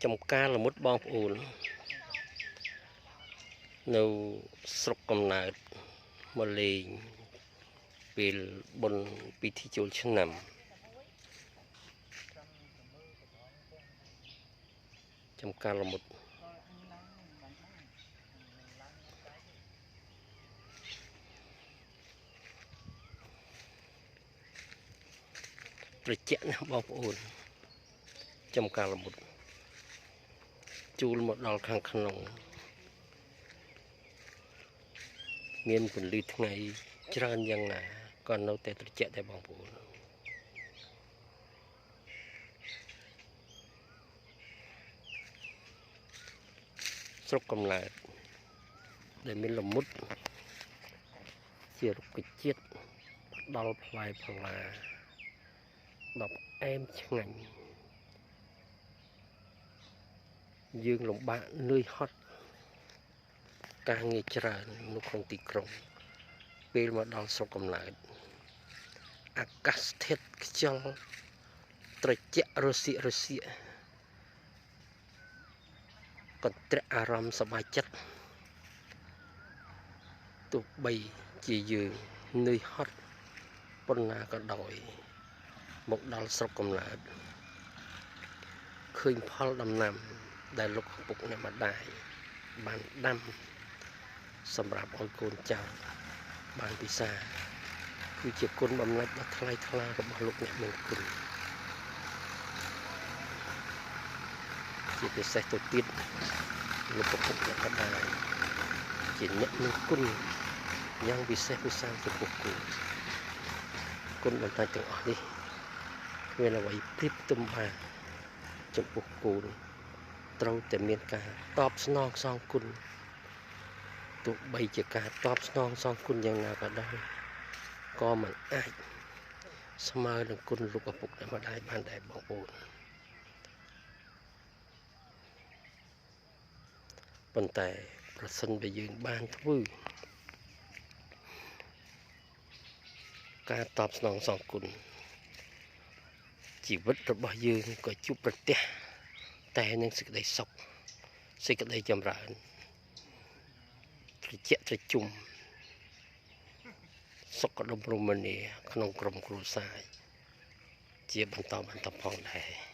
ចំការល្មុតបងប្អូននៅស្រុកកំណើតមកលេងពេលបុណ្យពិធីចូលឆ្នាំចំការល្មុតត្រជាក់ណាស់បងប្អូនចំការល្មុតជួលមកដល់ខាងក្នុងមានពន្លឺថ្ងៃច្រើនយ៉ាងណាក៏នៅតែត្រជាក់ដែរបងប្អូនស្រុកកំណើតដែលមានល្មុតជារុក្ខជាតិផ្ដល់ផ្លែផ្លាដល់ផ្អែមឆ្ងាញ់យើងលំបាកនឿយហត់ការងារច្រើននៅក្នុងទីក្រុងពេលមកដល់ស្រុកកំណើតអាកាសធាតុខ្យល់ត្រជាក់រសៀករសៀកកន្ទ្រាក់អារម្មណ៍សប្បាយចិត្តទោះបីជាយើងនឿយហត់ប៉ុណ្ណាក៏ដោយមកដល់ស្រុកកំណើតឃើញផលដំណាំដែលលោកឪពុកអ្នកម្ដាយបានដាំសម្រាប់ឲ្យកូនចៅបានពិសាគឺជាគុណបំណាច់ដ៏ថ្លៃថ្លារបស់លោកអ្នកមានគុណជាពិសេសទៅទៀតលោកឪពុកអ្នកម្ដាយជាអ្នកមានគុណយ៉ាងពិសេសពិសាចំពោះគូគុណបំណាច់ទាំងអស់នេះគ្មានអ្វីប្រៀបផ្ទឹមបានចំពោះគូត្រូវតែមានការតបស្នងសងគុណទោះបីជាការតបស្នងសងគុណយ៉ាងណាក៏ដោយក៏មិនអាចស្មើនឹងគុណលោកឪពុកអ្នកម្ដាយបានដែរបងប្អូនប៉ុន្តែប្រសិនបើយើងបានធ្វើការតបស្នងសងគុណជីវិតរបស់យើងក៏ជួបប្រទះតែនឹងសេចក្តីសុខសេចក្តីចម្រើនត្រជាក់ត្រជុំសុខដុមរមនាក្នុងក្រុមគ្រួសារជាបន្តផងដែរ